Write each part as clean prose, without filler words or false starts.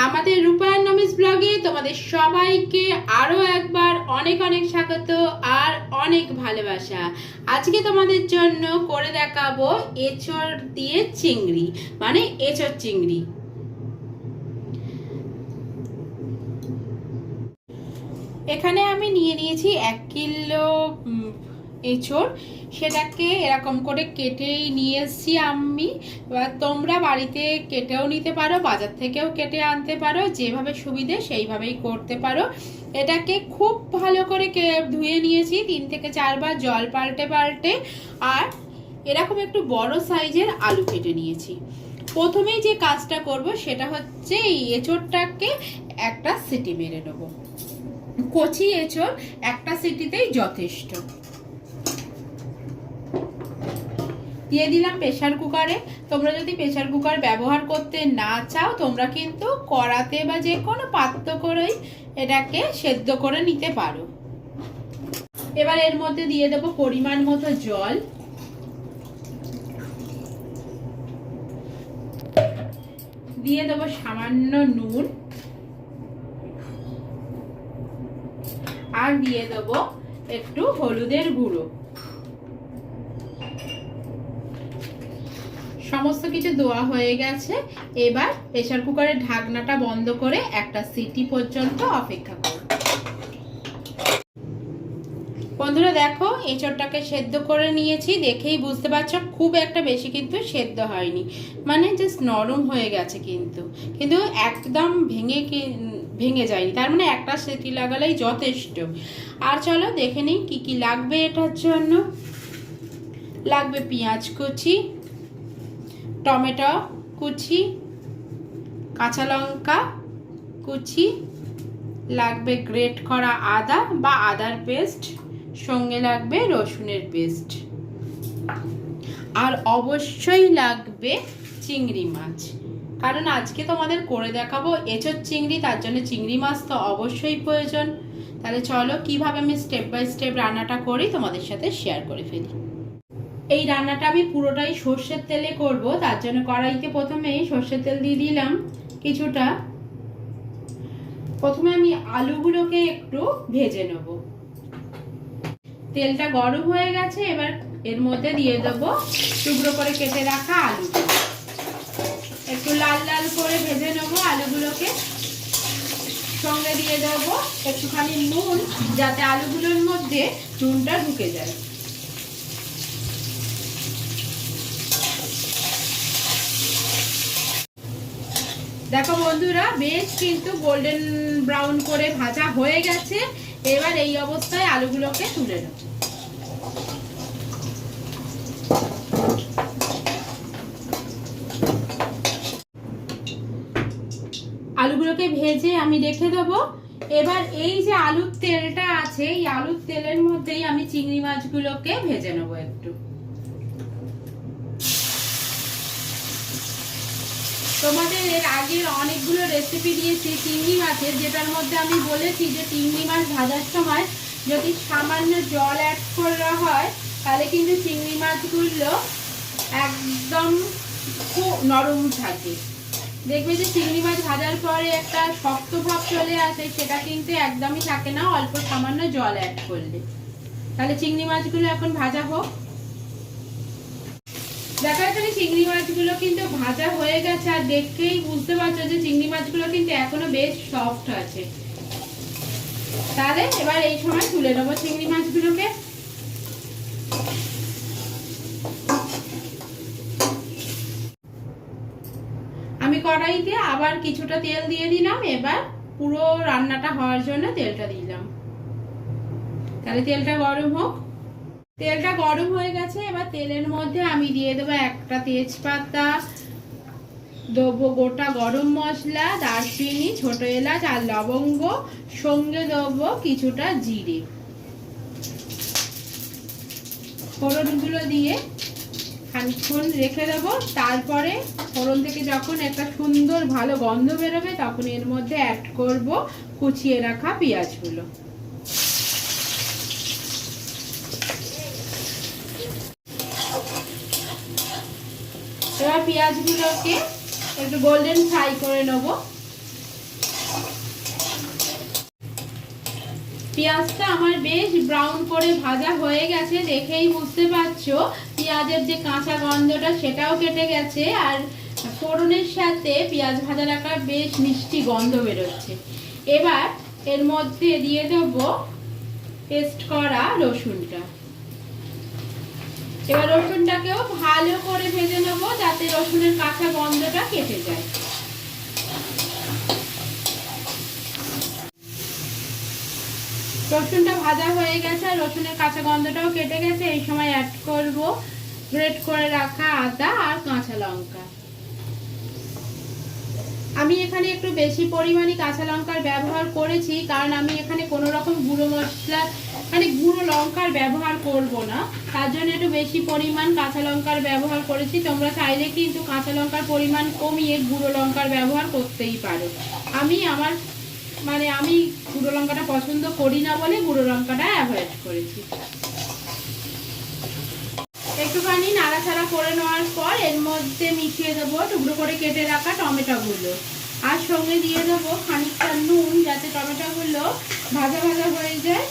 আমাদের রূপায়ণ নমিস ব্লগে তোমাদের সবাইকে আরো একবার অনেক অনেক স্বাগত আর অনেক ভালোবাসা। আজকে তোমাদের জন্য করে দেখাবো এঁচড় দিয়ে চিংড়ি, মানে এঁচড় চিংড়ি। এখানে আমি নিয়ে নিয়েছি 1 কিলো এঁচড়, সেটাকে এরকম করে কেটেই নিয়ে এসেছি আমি। এবার তোমরা বাড়িতে কেটেও নিতে পারো, বাজার থেকেও কেটে আনতে পারো, যেভাবে সুবিধে সেইভাবেই করতে পারো। এটাকে খুব ভালো করে ধুয়ে নিয়েছি 3 থেকে 4 বার জল পাল্টে পাল্টে। আর এরকম একটু বড় সাইজের আলু কেটে নিয়েছি। প্রথমেই যে কাজটা করব সেটা হচ্ছে এই এঁচড়টাকে একটা সিটি মেরে নেবো। কচি এঁচড় একটা সিটিতেই যথেষ্ট। দিয়ে দিলাম প্রেসার কুকারে। তোমরা যদি প্রেসার কুকার ব্যবহার করতে না চাও, তোমরা কিন্তু কড়াতে বা যে কোনো পাত্র করেই এটাকে সেদ্ধ করে নিতে পারো। এবার এর মধ্যে দিয়ে দেবো পরিমাণ মতো জল, দিয়ে দেবো সামান্য নুন, আর দিয়ে দেবো একটু হলুদের গুঁড়ো। সমস্ত কিছু দেওয়া হয়ে গেছে। এবার প্রেসার কুকারের ঢাকনাটা বন্ধ করে একটা সিটি পর্যন্ত অপেক্ষা করব। বন্ধুরা দেখো, এঁচড়টাকে সেদ্ধ করে নিয়েছি, দেখেই বুঝতে পারছো খুব একটা বেশি কিন্তু সেদ্ধ হয়নি, মানে জাস্ট নরম হয়ে গেছে, কিন্তু একদম ভেঙে যায়নি। তার মানে একটা সিটি লাগালেই যথেষ্ট। আর চলো দেখে নিই কি কি লাগবে এটার জন্য। লাগবে পেঁয়াজ কুচি, টমেটো কুচি, কাঁচা লঙ্কা কুচি, লাগবে গ্রেট করা আদা বা আদার পেস্ট, সঙ্গে লাগবে রসুনের পেস্ট, আর অবশ্যই লাগবে চিংড়ি মাছ। কারণ আজকে তোমাদের করে দেখাবো এঁচড় চিংড়ি, তার জন্য চিংড়ি মাছ তো অবশ্যই প্রয়োজন। তাহলে চলো কিভাবে আমি স্টেপ বাই স্টেপ রান্নাটা করি তোমাদের সাথে শেয়ার করে ফেলি। এই রান্নাটা আমি পুরোটাই সর্ষের তেলে করব, তার জন্য কড়াইতে প্রথমেই সর্ষের তেল দিয়ে দিলাম কিছুটা। প্রথমে আমি আলুগুলোকে একটু ভেজে নেব। তেলটা গরম হয়ে গেছে, এবার এর মধ্যে দিয়ে দেবো টুকরো করে কেটে রাখা আলুগুলো। একটু লাল লাল করে ভেজে নেবো আলুগুলোকে। সঙ্গে দিয়ে দেবো একটুখানি নুন, যাতে আলুগুলোর মধ্যে নুনটা ঢুকে যায়। দেখো বন্ধুরা, বেশ কিন্তু গোল্ডেন ব্রাউন করে ভাজা হয়ে গেছে। এবার এই অবস্থায় আলুগুলোকে তুলে নেব। আলুগুলোকে ভেজে আমি রেখে দেবো। এবার এই যে আলুর তেলটা আছে, এই আলুর তেলের মধ্যেই আমি চিংড়ি মাছগুলোকে ভেজে নেবো একটু। তোমাদের এর আগের অনেকগুলো রেসিপি দিয়েছি চিংড়ি মাছের, যেটার মধ্যে আমি বলেছি যে চিংড়ি মাছ ভাজার সময় যদি সামান্য জল অ্যাড করা হয়, তাহলে কিন্তু চিংড়ি মাছগুলো একদম খুব নরম থাকে। দেখবে যে চিংড়ি মাছ ভাজার পরে একটা শক্ত ভাব চলে আসে, সেটা কিন্তু একদমই থাকে না অল্প সামান্য জল অ্যাড করলে। তাহলে চিংড়ি মাছগুলো এখন ভাজা হোক। দেখা যাচ্ছে চিংড়ি মাছগুলো কিন্তু ভাজা হয়ে গেছে, আর দেখেই বুঝতে পারছো যে চিংড়ি মাছগুলো কিন্তু এখনো বেশ সফট আছে। তাহলে এবার এই সময় তুলে নেবো চিংড়ি মাছগুলোকে। আমি কড়াইতে আবার কিছুটা তেল দিয়ে দিলাম। এবার পুরো রান্নাটা হওয়ার জন্য তেলটা দিলাম। তাহলে তেলটা গরম হোক। তেলটা গরম হয়ে গেছে, এবার তেলের মধ্যে আমি দিয়ে দেবো একটা তেজপাতা, দেবো গোটা গরম মশলা, দারচিনি, ছোট এলাচ আর লবঙ্গ, সঙ্গে দেবো কিছুটা জিরে। ফোড়নগুলো দিয়ে খানিকক্ষণ রেখে দেবো। তারপরে ফোড়ন থেকে যখন একটা সুন্দর ভালো গন্ধ বেরোবে, তখন এর মধ্যে অ্যাড করব কুচিয়ে রাখা পেঁয়াজগুলো। এবার পেঁয়াজগুলোকে একটু গোল্ডেন ফ্রাই করে নেব। পেঁয়াজটা আমার বেশ ব্রাউন করে ভাজা হয়ে গেছে, দেখেই বুঝতে পারছো পেঁয়াজের যে কাঁচা গন্ধটা সেটাও কেটে গেছে, আর ফোড়নের সাথে পেঁয়াজ ভাজা রাখা বেশ মিষ্টি গন্ধ বেরোচ্ছে। এবার এর মধ্যে দিয়ে দেবো পেস্ট করা রসুনটা। এবার রসুনটাকেও ভালো করে ভেজে নেবো যাতে রসুনের কাঁচা গন্ধটা কেটে যায়। রসুনটা ভাজা হয়ে গেছে আর রসুনের কাঁচা গন্ধটাও কেটে গেছে। এই সময় অ্যাড করব গ্রেট করে রাখা আদা আর কাঁচা লঙ্কা। আমি এখানে একটু বেশি পরিমাণে কাঁচা লঙ্কার ব্যবহার করেছি, কারণ আমি এখানে কোনো রকম গুঁড়ো মশলা মানে গুঁড়ো লঙ্কার ব্যবহার করব না, তার জন্য একটু বেশি পরিমাণ কাঁচা লঙ্কার ব্যবহার করেছি। তোমরা চাইলে কিন্তু কাঁচা লঙ্কার পরিমাণ কমিয়ে গুঁড়ো লঙ্কার ব্যবহার করতেই পারো। আমি গুঁড়ো লঙ্কাটা পছন্দ করি না বলে গুঁড়ো লঙ্কাটা অ্যাভয়েড করেছি। একটুখানি নাড়াচাড়া করে নেওয়ার পর এর মধ্যে মিশিয়ে দেবো টুকরো করে কেটে রাখা টমেটোগুলো, আর সঙ্গে দিয়ে দেবো খানিকটা নুন, যাতে টমেটোগুলো ভাজা ভাজা হয়ে যায়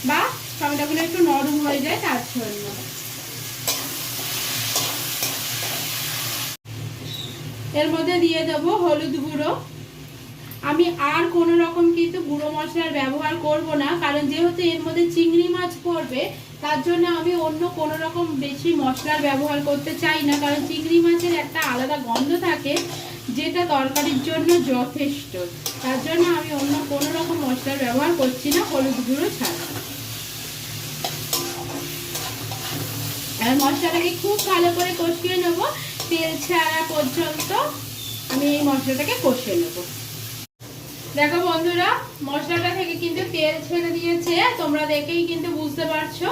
বা টমেটোগুলো একটু নরম হয়ে যায় তার জন্য। এর মধ্যে দিয়ে দেবো হলুদ গুঁড়ো। আমি আর কোনো রকম কিন্তু গুঁড়ো মশলার ব্যবহার করব না, কারণ যেহেতু এর মধ্যে চিংড়ি মাছ পড়বে তার জন্য আমি অন্য কোনো রকম বেশি মশলার ব্যবহার করতে চাই না, কারণ চিংড়ি মাছের একটা আলাদা গন্ধ থাকে যেটা তরকারির জন্য যথেষ্ট। তার জন্য আমি অন্য কোনো রকম মশলার ব্যবহার করছি না হলুদ গুঁড়ো ছাড়া। আর মশলাটাকে খুব ভালো করে কষিয়ে নেব, তেল ছাড়া পর্যন্ত আমি এই মশলাটাকে কষিয়ে নেব। দেখো বন্ধুরা, মশলাটা থেকে কিন্তু তেল ছেড়ে দিয়েছে, তোমরা দেখেই কিন্তু বুঝতে পারছো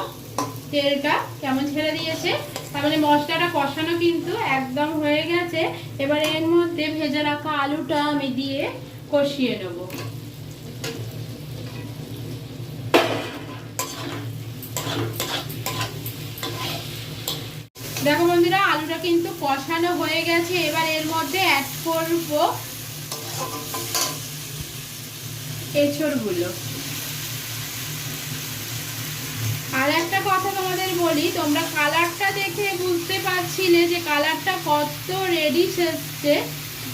তেলটা কেমন ছেড়ে দিয়েছে। তার মানে মশলাটা কষানো কিন্তু একদম হয়ে গেছে। এবার এর মধ্যে ভেজে রাখা আলুটা আমি দিয়ে কষিয়ে নেব। দেখো বন্ধুরা, আলুটা কিন্তু কষানো হয়ে গেছে। এবার এর মধ্যে অ্যাড করব এঁচড়গুলো। আর একটা কথা তোমাদের বলি, তোমরা কালারটা দেখে বুঝতে পারছিলে যে কালারটা কত রেডিশ এসছে।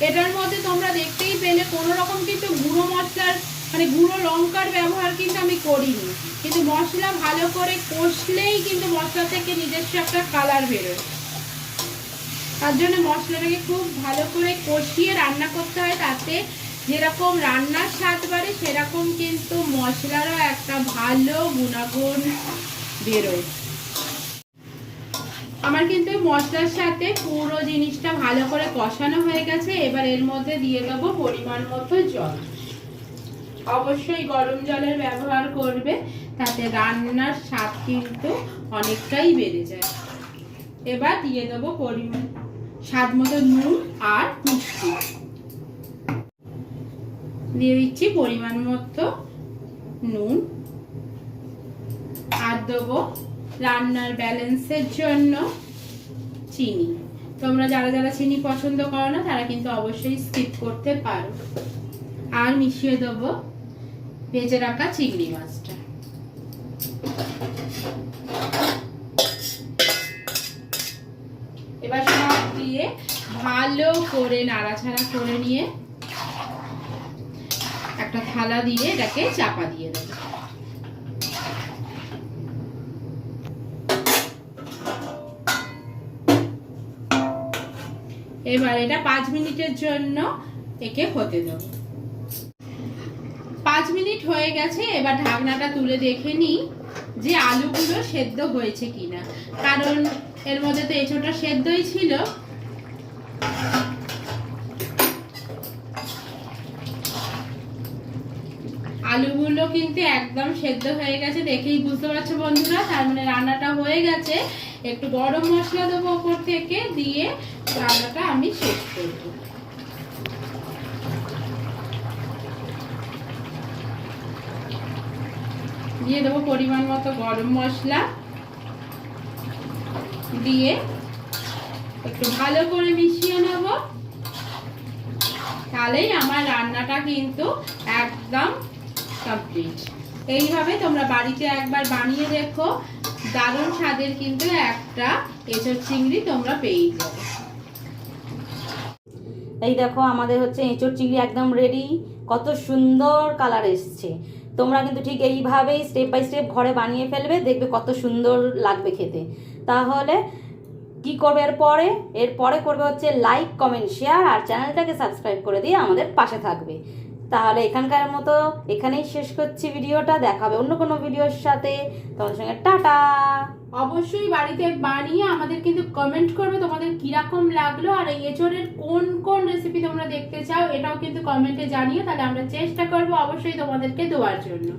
এটার মধ্যে তোমরা দেখতেই পেলে কোনো রকম কিন্তু গুঁড়ো মশলার মানে গুঁড়ো লঙ্কার ব্যবহার কিন্তু আমি করিনি, কিন্তু মশলা ভালো করে কষলেই কিন্তু মশলা থেকে নিজস্ব একটা কালার বেরোয়। তার জন্য মশলাটাকে খুব ভালো করে কষিয়ে রান্না করতে হয়, তাতে যেরকম রান্নার স্বাদ বাড়ে সেরকম কিন্তু মশলারও একটা ভালো গুণাগুণ বেরোয়। আমার কিন্তু মশলার সাথে পুরো জিনিসটা ভালো করে কষানো হয়ে গেছে। এবার এর মধ্যে দিয়ে দেবো পরিমাণ মতো জল। অবশ্যই গরম জলের ব্যবহার করবে, তাতে রান্নার স্বাদ কিন্তু অনেকটাই বেড়ে যায়। এবার দিয়ে দেবো পরিমাণ স্বাদ মতো নুন আর মিষ্টি দিয়ে দিচ্ছি পরিমাণ মতো নুন, আর দেবো রান্নার ব্যালেন্সের জন্য চিনি। তোমরা যারা যারা চিনি পছন্দ করো না তারা কিন্তু অবশ্যই স্কিপ করতে পারো। আর মিশিয়ে দেবো ভেজে রাখা চিংড়ি মাছটা। এবার সব দিয়ে ভালো করে নাড়াচাড়া করে নিয়ে একটা থালা দিয়ে এটাকে চাপা দিয়ে দেবো। এবার এটা 5 মিনিটের জন্য একে হতে দেব। 5 মিনিট হয়ে গেছে। এবার ঢাকনাটা তুলে দেখে নিই যে আলুগুলো সেদ্ধ হয়েছে কিনা, কারণ এর মধ্যে তো এঁচোড়টা সেদ্ধই ছিল। আলুগুলো কিন্তু একদম সেদ্ধ হয়ে গেছে, দেখেই বুঝতে পারছো বন্ধুরা। তার মানে রান্নাটা হয়ে গেছে। একটু গরম মশলা দেবো উপর থেকে, দিয়ে রান্নাটা আমি শেষ করব। দিয়ে দেবো পরিমাণ মতো গরম মশলা, দিয়ে একটু ভালো করে মিশিয়ে নেব। তাহলেই আমার রান্নাটা কিন্তু একদম কমপ্লিট। এইভাবে তোমরা বাড়িতে একবার বানিয়ে দেখো, দারুণ স্বাদের কিন্তু একটা এঁচোড় চিংড়ি তোমরা পেয়ে যাবে। এই দেখো আমাদের হচ্ছে এঁচোড় চিংড়ি একদম রেডি, কত সুন্দর কালার এসছে। তোমরা কিন্তু ঠিক এইভাবেই স্টেপ বাই স্টেপ ঘরে বানিয়ে ফেলবে, দেখবে কত সুন্দর লাগবে খেতে। তাহলে কি করবে এরপরে করবে হচ্ছে লাইক, কমেন্ট, শেয়ার আর চ্যানেলটাকে সাবস্ক্রাইব করে দিয়ে আমাদের পাশে থাকবে। তাহলে এখানকার মতো এখানেই শেষ করছি ভিডিওটা, দেখা হবে অন্য কোনো ভিডিওর সাথে। তোমাদের সঙ্গে টাটা। অবশ্যই বাড়িতে বানিয়ে আমাদের কিন্তু কমেন্ট করবে তোমাদের কিরকম লাগলো, আর এই এঁচোড়ের কোন কোন রেসিপি তোমরা দেখতে চাও এটাও কিন্তু কমেন্টে জানিও, তাহলে আমরা চেষ্টা করবো অবশ্যই তোমাদেরকে দেওয়ার জন্য।